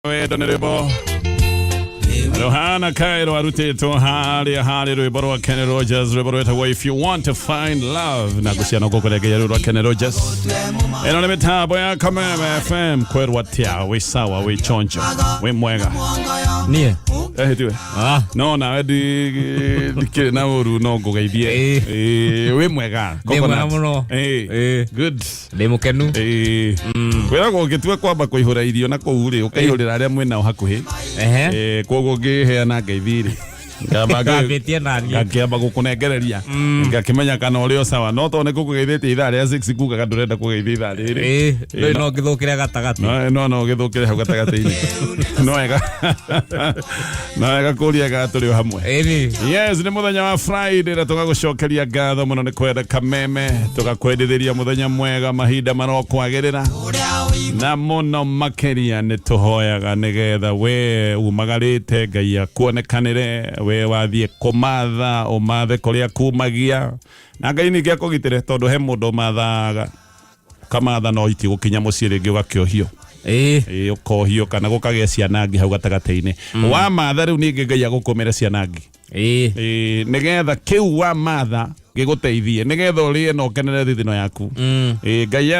Donnerebo Rohana Cairo Aruteto Hali Riboro Kenny Rogers Riboreta way if you want to find love Nagusiano Gokolega Kenny Rogers and on the top boy Kameme FM Kuohithia we sawa we choncho we mwega Nie no na di na uru no go gaibie we mwega good demo kenu wera go gitwe kwamba kuihura irio na kuuri ukaihurira aria mwena hakuhi kogo heana ngeithiri ngabetie nani ngakiamba gukunengereria ngakimenya kana uri sawa no to ne kugeithite ithaa ria 6 kuga ndurenda kugeithia ithaa riri no ngithukire gatagati no ngithukire hau gatagati-ini no ega kuria ga turi hamwe yes ni muthenya wa Friday na tugagucokeria ngatho muno ni kwenda Kameme tugakwendithiria muthenya mwega mahinda marokwagirira na muno makeria ni tuhoyaga nigetha we umagarite Ngai akuonekanire we wathie kumatha umathe kuria kumagia na Ngai ni giakugitire tondu he mundu mathaga kamatha no iti gukinya mucii ringi ugakiohio ukohio kana gukagia cianangi hau gatagati-ini wa matha riu ningi Ngai agukumira cianangi nigetha kiu wa matha giguteithie nigetha urie no kenere thithino yaku Ngai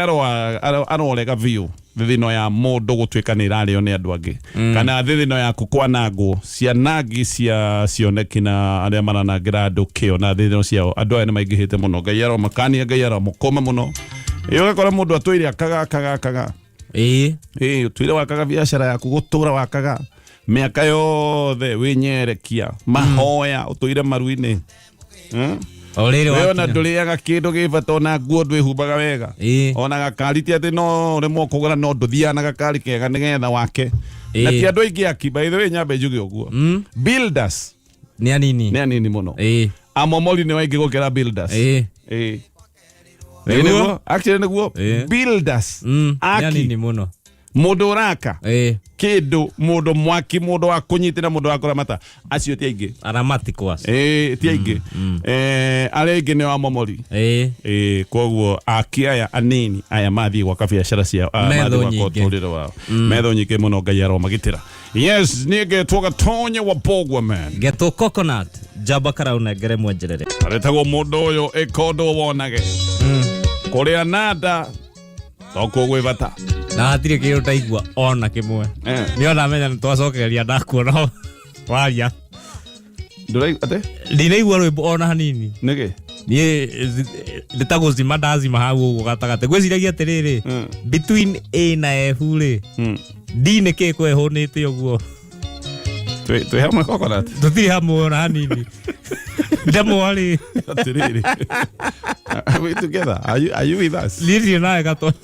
arorega biu thithino ya mundu gutwika ni irario ni andu angi kana thithino yaku kwanangwo cianangi cioneki na aria maranangira andu kio na thithino ciao andu aya ni maingihite muno Ngai aromakania Ngai aromukoma muno ugakora mundu atwire akaga utwire wakaga biashara yaku gutura wakaga miaka yothe winyerekia mahoya utwire maruini Ona nduriaga kindu gibata ona nguo ndwihumbaga wega ona gakariti ati no remwo kugura no nduthiana gakari kega nigetha wake na ti andu aingi aki by the way nyambe njuge uguo builders ni anini muno amomoli ni waingi gukira builders actually niguo builders aki ni muno mundu uraka kindu mundu mwaki mundu wa kunyitira mundu wa kuramata acio ti aingi aramati kwasi ti aingi arenge ni wa momori koguo aki aya anini aya mathi gwa biashara cia mathi gwa kuturira wao metho nyingi muno Ngai aromagitira yes nige Gatonye wa MBUGUA man geto coconut jaba karauna ngere mwenjerere aretagwo mundu uyu ikondo wonage kuria nada toko gwibata na atire kiyo taigwa ona kimwe ni ona menya nitwacokeria ndakuona waria ndurai ate ndinaigwa rwimbo ona hanini nige ni nditaguzima ndazima hau ugo gatagate gwiciragia atiriri between A na F ri D ni ki kwehunite uguo twe hamwe coconut tutiri hamwe ona hanini ndamwari atiriri are we together are you with us liri na Gatonye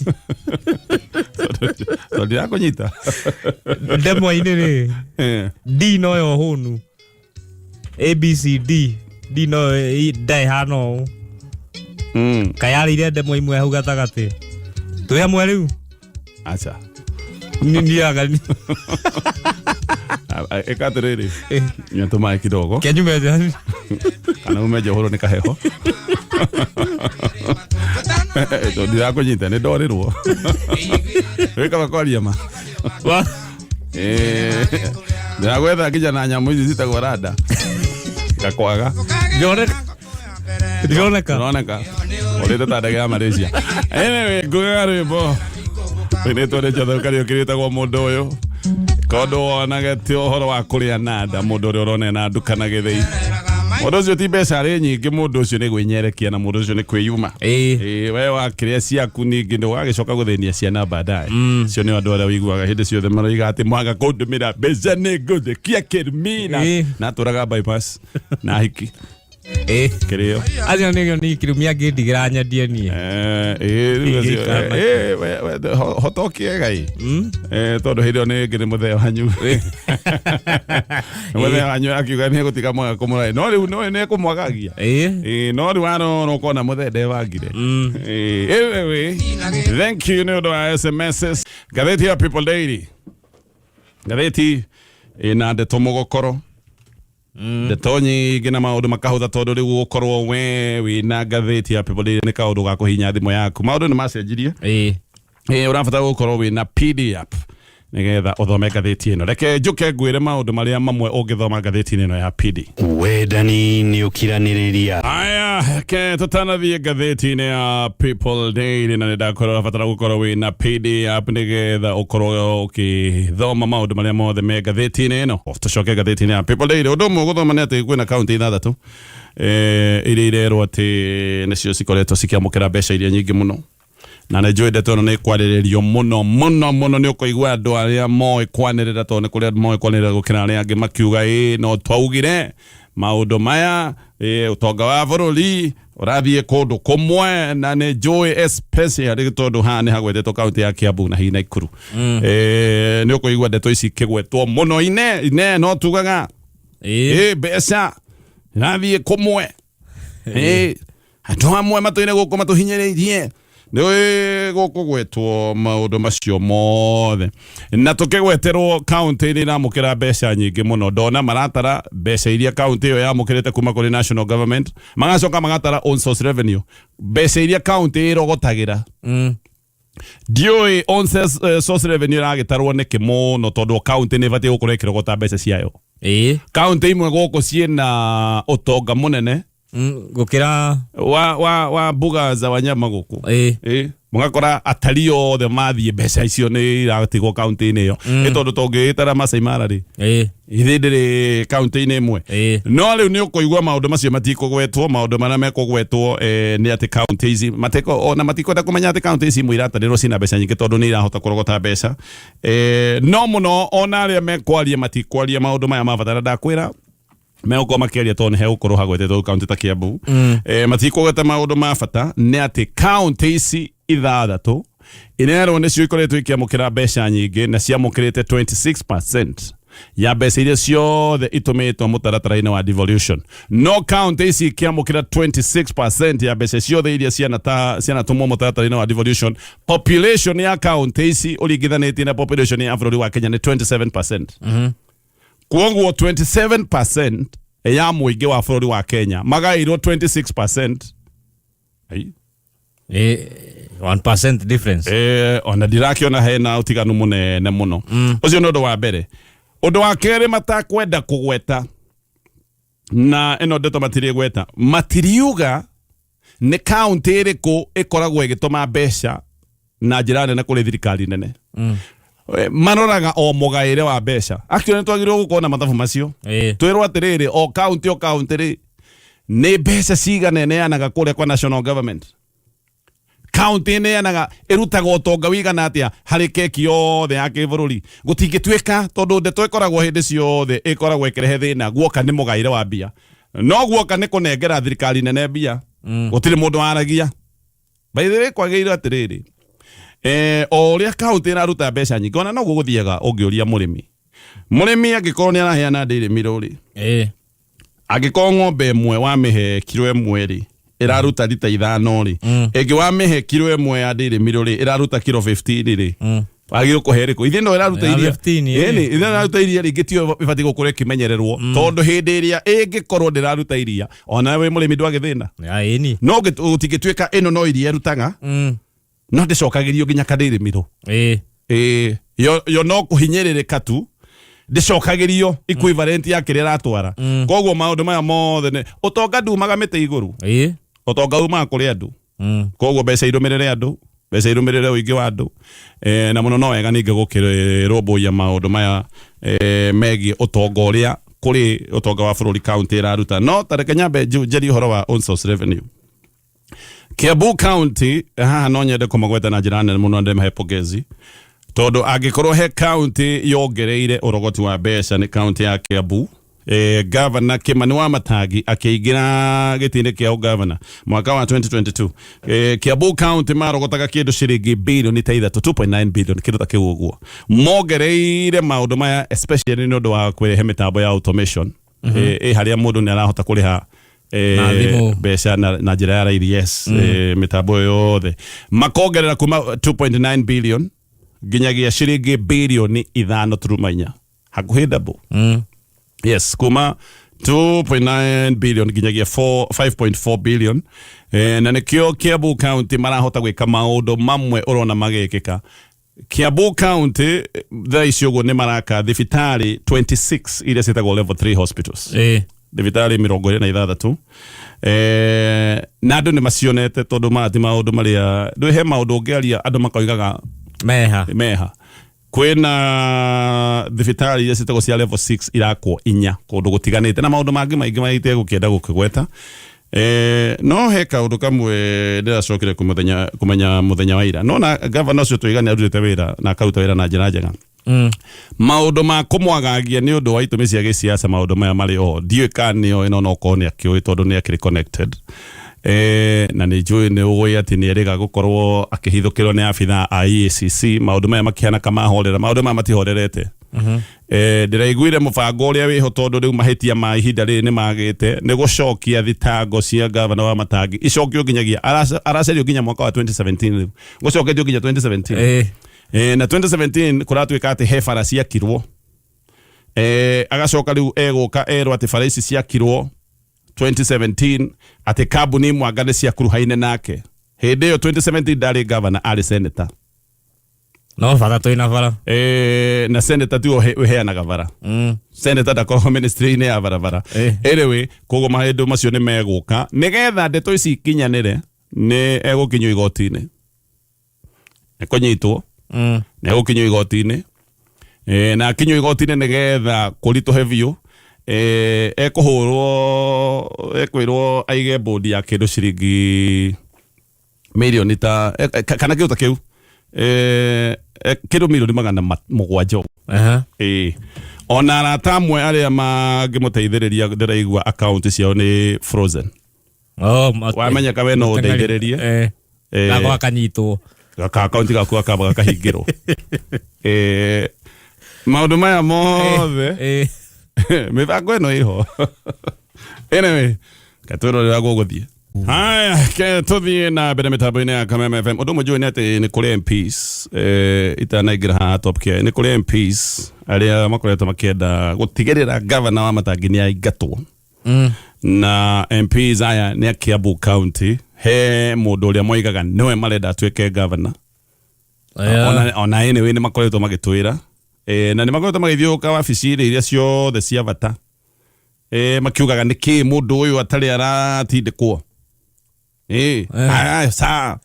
so dia konyita ndemo inere D no yo hunu A B C D D no dai hano kayari ire ndemo imwe hau gatagati twe hamwe riu acha ni agani ekaterere nyatuma kidogo kenyume kana umeje horo ni kaheho to ndira kunyita ni ndorirwo weka bakwaria ma ndira gwetha kijana nyamu ici citagwo rada gakwaga ndioneka orete tandage ya Malaysia anyway ngugarimo ni tore jotho kario kiritagwo mundu uyu kondo wonage ti uhoro wa kuria nada mundu uri urone na ndukana githei mundu ucio ti mbeca ri nyingi mundu ucio ni gwinyerekia na mundu ucio ni kwiyuma we wakiria ciaku ningi ni wagicoka guthenia ciana baadaye cio ni andu aria wiguaga hindi ciothe maroiga ati mwaga kundumira mbeca ni nguthekia kirumina na turaga bypass na hiki kirio acio ni kirumia ngindigira nyendie ni hotokie Ngai tondu hirio ni ngiri mutheo hanyu mutheo hanyu akiuga ni gutika mwaga kumura no riu no ni kumwagagia no riu no kona muthende wagire thank you no do SMS gatheti ya People Daily gatheti ina ndeto mugokoro Gatonye gina maundu makahutha tondu riu gukorwo we wina gatheti ya People Daily ni kaundu ga kuhinya thimo yaku maundu ni macenjirie urabata gukorwo wina PDF nigetha uthome ngathĩti ĩno. Reke njuke ngwĩre maũndũ marĩa mamwe ũngĩthoma ngathĩti-inĩ ĩno ya PD. Wendani nĩ ũkiranĩrĩria. Aya, ke tũtanathiĩ ngathĩti-inĩ ya People Daily na nĩndakorwo batara gũkorwo wĩna PDF nigetha ũkorwo ũkĩthoma maũndũ marĩa mothe me ngathĩti-inĩ ĩno. Tũcoke ngathĩti-inĩ ya People Daily. Ũndũ ũmwe gũthoma nĩ atĩ kwĩna kaunti 6 iria irerwo atĩ nĩcio cikoretwo cikiamũkĩra mbeca iria nyingĩ mũno. Na nĩnjũĩ ndeto ĩno nĩ kwarĩrĩrio mũno nĩ ũkũigua andũ arĩa moĩ kwanĩrĩra tondũ nĩ kũrĩ moĩ kwanĩrĩra gũkĩra arĩa angĩ makiuga no twaugire maũndũ maya ũtonga wa bũrũri ũrathiĩ kũndũ kũmwe na nĩnjũĩ especially tondũ haha nĩ hagwetetwo kaunti ya Kiambu na hihi Naikuru. Nĩ ũkũigua ndeto ici ikĩgwetwo mũno ine no tugaga mbeca irathiĩ kũmwe andũ amwe matũire gũkũ matũhinyĩrĩirie nĩ gũkũgwetwo maũndũ macio mothe na tũkĩgweterwo kaunti ĩrĩa iramũkĩra mbeca nyingĩ mũno. Ndona maratara mbeca iria kaunti ĩyo yamũkĩrĩte kuma kũrĩ national government, magacoka magatara on source revenue, mbeca iria kaunti ĩrogotagĩra. Ndiũĩ on source revenue ĩragĩtarwo nĩkĩ mũno tondũ kaunti nĩ ĩbatiĩ gũkorwo ĩkĩrogota mbeca ciayo. Kaunti imwe gũkũ ciĩna ũtonga mũnene gũkĩra wa mbuga za wanyama gũkũ. Mũgakora atalii othe mathiĩ mbeca icio nĩ iratigwo kaunti-inĩ ĩyo. Nĩ tondũ tũngĩgĩtara Masai Mara rĩ ithuĩ ndĩrĩ kaunti-inĩ ĩmwe. No rĩu nĩ ũkũigua maũndũ macio matikũgwetwo. Maũndũ marĩa mekũgwetwo nĩ atĩ kaunti ici ona matikwenda kũmenya atĩ kaunti ici imwe iratarĩrwo ciĩna mbeca nyingĩ tondũ nĩ irahota kũrogota mbeca. No mũno ona arĩa mekwaria matikwaria maũndũ maya mabatara. Ndakwĩra megũkorwo makĩaria tondũ nĩ hegũkorwo hagwetetwo kaunti ta Kiambu. Matikũgweta maũndũ ma bata nĩ atĩ kaunti ici 6 inerwo nĩcio ikoretwo ikiamũkĩra mbeca nyingĩ na ciamũkĩrĩte 26% ya mbeca iria ciothe itũmĩtwo mũtaratara-inĩ wa devolution. No kaunti ici ikiamũkĩra 26% ya mbeca ciothe iria cianatũmwo mũtaratara-inĩ wa devolution, population ya kaunti ici ũringithanĩtie na population ya bũrũri wa Kenya nĩ 27%. Kuoguo 27% ya mũingĩ wa bũrũri wa Kenya magairwo 26%. 1% difference. Ona ndirakiona hena ũtiganu mũnene mũno. Ũcio nĩ ũndũ wa mbere. Ũndũ wa kerĩ matakwenda kũgweta na ĩno ndeto matirĩgweta, matiriuga nĩ kaunti ĩrĩkũ ĩkoragwo ĩgĩtũma mbeca na njĩra nene kũrĩ thirikari nene. Maroraga o mũgaĩre wa mbeca. Actually nĩ twagĩrĩirwo gũkorwo na mathabu macio. Twĩrwo atĩrĩrĩ o kaunti rĩ nĩ mbeca cigana ĩneanaga kũrĩa kwa national government. Kaunti ĩneanaga ĩrutaga ũtonga wĩigana atĩa harĩ keki yothe ya kĩbũrũri. Gũtingĩtuĩka tondũ ndeto ĩkoragwo hĩndĩ ciothe ĩkoragwo ĩkĩrehe thĩna guoka nĩ mũgaĩre wa mbia. No guoka nĩ kũnengera thirikari nene mbia. Gũtirĩ mũndũ waragia. By the way kwagĩrĩirwo atĩrĩrĩ o ũrĩa kaunti ĩraruta mbeca nyingĩ ona noguo gũthiaga ũngĩũria mũrĩmi angĩkorwo nĩ araheana ndĩrĩ mirũri angĩkorwo ng'ombe ĩmwe wamĩhe kilo 1 rĩ ĩraruta lita 5 rĩ ĩngĩ wamĩhe kilo 1 ya ndĩrĩ mirũri ĩraruta kilo 15 rĩ wagĩrĩirwo kũhe rĩkũ ithe no ĩraruta iria ithe ĩraruta iria rĩngĩ tio ĩbatiĩ gũkorwo ĩkĩmenyererwo tondũ hĩndĩ ĩrĩa ĩngĩkorwo ndĩraruta iria ona we mũrĩmi ndwagĩthĩna no gũtingĩtuĩka ĩno no iria ĩrutaga no ndĩcokagĩrio nginya kadĩrĩ miro. Yo no kũhinyĩrĩrĩka tu ndĩcokagĩrio equivalent ya kĩrĩa ratwara. Koguo maũndũ maya mothe nĩ ũtonga ndumaga mĩtĩ igũrũ. Ũtonga umaga kũrĩ andũ. Koguo mbeca irũmĩrĩre andũ, mbeca irũmĩrĩre ũingĩ wa andũ. Na mũno no wega ningĩ gũkĩrũmbũiya maũndũ maya megiĩ ũtonga ũrĩa kũrĩ ũtonga wa bũrũri kaunti ĩraruta. No tareke nyambe njarie ũhoro wa on source revenue. Kiambu County haha no nyende kũmagweta na njĩra nene mũno ndĩmahe pongezi tondũ angĩkorwo he county yongereire ũrogoti wa mbeca nĩ county ya Kiambu. Governor Kimani Wamatangi akĩingĩra gĩtĩ-inĩ kĩa governor mwaka wa 2022. Kiambu County marogotaga kĩndũ ciringi bilioni ta 2.9 billion kĩndũ ta kĩu ũguo. Mongereire maũndũ maya especially nĩ ũndũ wa kũrehe mĩtambo ya automation harĩa mũndũ nĩ arahota kũrĩha mbeca na njĩra ya rairi. Mĩtambo yothe makongerera kuma 2.9 billion nginyagia ciringi bilioni 5.4 hakuhĩ double. Yes, kuma 2.9 billion nginyagia 5.4 billion. Na nĩkĩo Kiambu County marahota gwĩka maũndũ mamwe ũrona magĩkĩka Kiambu County thaa icio go nĩ maraka thibitari 26 iria ciĩtagwo level 3 hospitals. Thibitari 26 na andũ nĩ macionete tondũ mati maũndũ marĩa ndũ he maũndũ ũngĩaria andũ makoigaga meha kwĩna thibitari iria ciĩtagwo cia level 6 irakwo 4 kũndũ gũtiganĩte na maũndũ mangĩ maingĩ maite gũkĩenda gũkĩgweta. No he kaũndũ kamwe ndĩracokire kũmenya mũthenya wa ira no na governor ũcio tũigane arutĩte wĩra na akaruta wĩra na njĩra njega. Maũndũ ma kũmwagagia nĩ ũndũ wa itũmi cia gĩsiasa maũndũ maya marĩ o ndiũĩ kana nĩo ĩno no korwo nĩ akĩũĩ tondũ nĩ akĩrĩ connected. Na nĩ njũĩ nĩ ũĩ atĩ nĩ erĩga gũkorwo akĩhithũkĩrwo nĩ abithaa a EACC maũndũ maya makĩhana kamahorera maũndũ maya matihorerete. Ndĩraiguire mũbango ũrĩa wĩho tondũ rĩu mahĩtia ma ihinda rĩrĩ nĩ magĩte nĩ gũcokia thitango cia governor Wamatangi icokio nginyagia aracerio nginya mwaka wa 2017 rĩu gũcoketio nginya 2017. Na 2017 kũratuĩka atĩ he bara ciakirwo agacoka rĩu egũka erwo atĩ bara ici ciakirwo 2017 atĩ kambuni mwanga nĩ ciakuruhaine nake. Hĩndĩ ĩyo 2017 ndarĩ governor arĩ senator. No bara twĩna bara. Na senator tu ũheanaga bara. Senator ndakorwo ministry-inĩ ya barabara. Anyway, koguo maũndũ macio nĩ megũka nĩgetha ndeto ici ikinyanĩre nĩ egũkinywo igoti-inĩ. Ekũnyitwo. Nĩ egũkinywo igoti-inĩ. Na akinywo igoti-inĩ nĩgetha kũritũhe biũ. Ekwĩrwo aige bodi ya kĩndũ ciringi milioni ta kana kĩu ta kĩu kĩndũ milioni 700. Ona arata amwe arĩa mangĩmũteithĩrĩria ndĩraigua account ciao nĩ frozen. Wamenyeka we no ũndeithĩrĩrie na gwakanyitwo account gaku akaba gakahingĩrwo. Maũndũ maya mothe mĩbango ĩno ĩho. Anyway, katũrorera gũgũthiĩ. Haya, tũthiĩ na mbere mĩtambo-inĩ ya Kameme FM. Ũndũ ũmwe njũĩ nĩ atĩ nĩ kũrĩ MPs itanaingĩra haha top care nĩ kũrĩ MPs arĩa makoretwo makĩenda gũtigĩrĩra governor Wamatangi nĩ aingatwo. Na MPs aya nĩ a Kiambu County he mũndũ ũrĩa moigaga nĩwe marenda atuĩke governor. Ona anyway nĩ makoretwo magĩtwĩra na nĩ makoretwo magĩthiũka wabici iria ciothe cia bata makiugaga nĩ kĩ mũndũ ũyũ atarĩ aratindĩkwo. Saa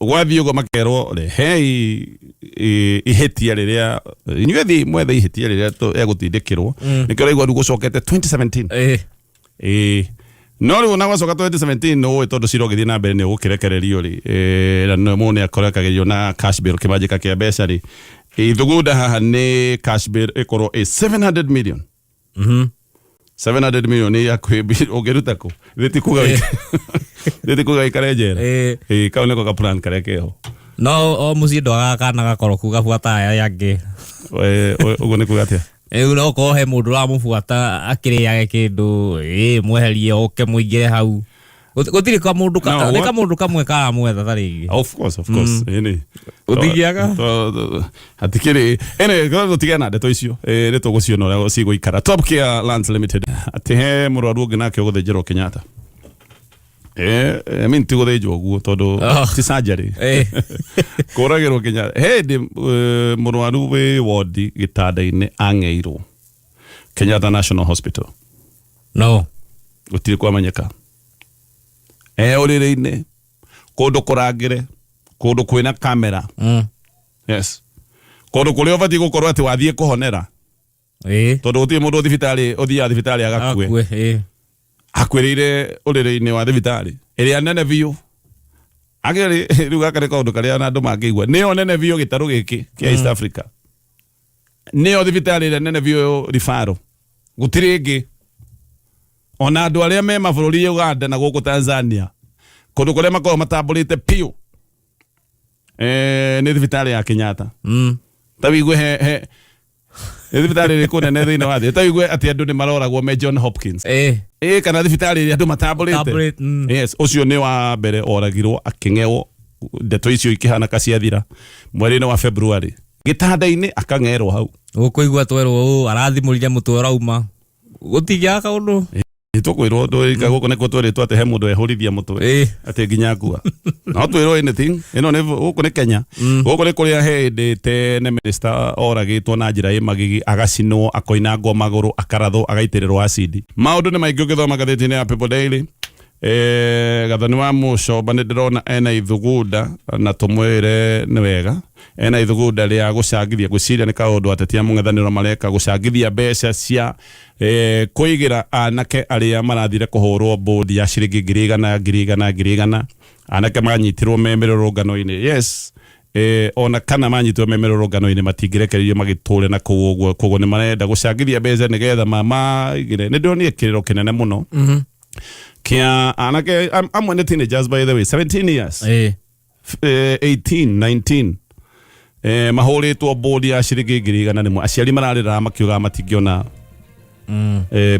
gwathiĩ ũguo makerwo rehei ihĩtia rĩrĩa inyuĩ mwethe ihĩtia rĩrĩa egũtindĩkĩrwo nĩkĩo raigua rĩu gũcokete 2017. No rĩu ona gwacoka 2017 ũĩ tondũ Ciro gĩthiĩ na mbere nĩ ũgũkĩrekererio rĩ na mũndũ nĩ akorekagĩrio na cash bill kĩmanjĩka kĩa mbeca rĩ ithugunda haha nĩ cash bill ĩkorwo 700 million. 700 million ya kwĩbi ũngĩruta kũ thĩti kuga ikare njera kau nĩko ka plan karĩa keho. No o mũciĩ ndwaga kana gakoro kuga buata aya yangĩ ũguo nĩ kuga atĩa. No ko he mũndũ ũramũbuata akĩrĩage kĩndũ mweherie oke mũingĩre hau gũtirĩ ka mũndũ kamwe karamwetha tarĩngĩ. Of course ũthiaga hatikĩrĩ gũtiga na ndeto icio nĩ tũgũciona ũrĩa cigũikara. Top Care Lands Limited atĩ he mũrwaru ũngĩ nake gũthĩnjĩrwo Kenyatta. Mimi tigũthĩnjwo ũguo tondũ ti surgery kũragĩrwo Kenyatta. Hĩndĩ mũrwaru wĩ wodi gĩtanda-inĩ ang'eirwo Kenyatta National Hospital. No gũtirĩ kwamenyeka ũrĩrĩ-inĩ kũndũ kũrangĩre kũndũ kwĩna kamera. Yes, kũndũ kũrĩa ũbatiĩ gũkorwo atĩ wathiĩ kũhonera tondũ gũtirĩ mũndũ ũthiaga thibitarĩ agakue akwĩrĩire ũrĩrĩ-inĩ wa thibitarĩ ĩrĩa nene biũ. Rĩu gaka nĩ kaũndũ karĩa andũ mangĩigua nĩyo nene biũ gĩtarũ gĩkĩ kĩa East Africa, nĩyo thibitarĩ ĩrĩa nene biũ ribaro gũtirĩ ĩngĩ. Ona andũ arĩa me mabũrũri Uganda na gũkũ Tanzania kũndũ kũrĩa makorwo matambũrĩte piũ nĩ thibitarĩ ya Kenyatta. Ta wigue he thibitarĩ ĩrĩkũ nene thĩinĩ wa thĩ ta wigue atĩ andũ nĩ maroragwo me John Hopkins kana thibitarĩ ĩrĩa andũ matambũrĩte. Yes, ũcio nĩ wa mbere oragirwo akĩng'ewo ndeto icio ikĩhana kaciathira mweri-inĩ wa February gĩtanda-inĩ akang'erwo hau. Ũkũigua twerwo arathimũrire mũtwe ũrauma gũtigia kaũndũ. Itukwirwo ndwika guku niko twirĩtwo ati he mundu ehurithia mutwe ati nginya ngua no twirwo anything ino ne guku ni Kenya guku ni kuria hindi tene minister oragitwo na njira magigi agacinwo akoinangwo maguru akarathwo agaitirirwo acid maundu ni maingi ugithoma gatheti-ini ya People Daily gathani wa mucoba ni ndirona ena ithugunda na tumwire ni wega ena ithugunda ria gucangithia gwiciria ni kaundu atetia mung'ethaniro mareka gucangithia mbeca cia kuigira anake aria marathire kuhurwo bodi ya ciringi 100 anake manyitirwo memererũngano-ini yes ona kana manyitirwo memererũngano-ini matingirekererio magiture na kuguo ni marenda gucangithia mbeca nigetha igire ni ndonire kiriro kinene muno kia anake amwe ni teenagers by the way 17 years 18 19 mahuritwo bodi ya ciringi 100 nimwe aciari mararira makiuga matingiona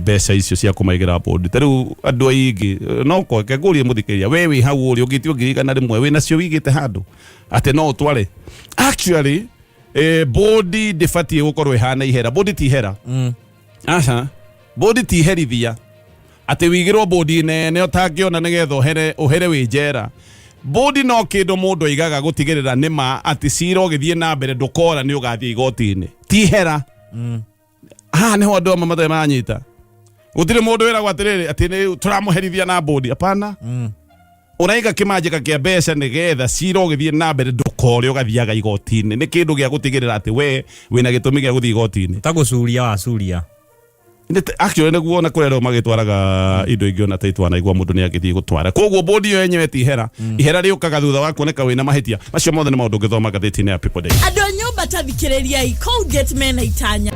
mbeca icio cia kumaigira bodi tariu andu aingi no kwake ngurie muthikiria wewe hau uri ugitio 100 rimwe we nacio wigite handu ate no utware actually bodi defatie gukorwo ihana ihera bodi ti hera aha bodi ti herithia ate wigirwo bodi nene utangiona nigetha uhere wijera bodi no kindu mundu aigaga gutigirira nima ati cira ugithie na mbere ndukora ni ugathie igoti-ini ti hera ni ho andu amwe mathe manyita gutire mundu wira gwatiriri ati ni turamuherithia na bodi apana uraiga kimanjika kia mbeca nigetha cira ugithie na mbere ndukore ugathiaga igoti-ini ni kindu gia gutigirira ati we wina gitumi gia guthie igoti-ini ta gucuria wa curia actually niguo na kurero magitwaraga indo ingi ona taitwana igwa mundu ni agithie gutwara koguo bodi yo yenyewe ti ihera ihera riukaga thutha wa kuoneka wina mahitia macio mothe ni maundu ngithoma gatheti-ini ya People Daily andu nyumba tathikiriria Colgate mena itanya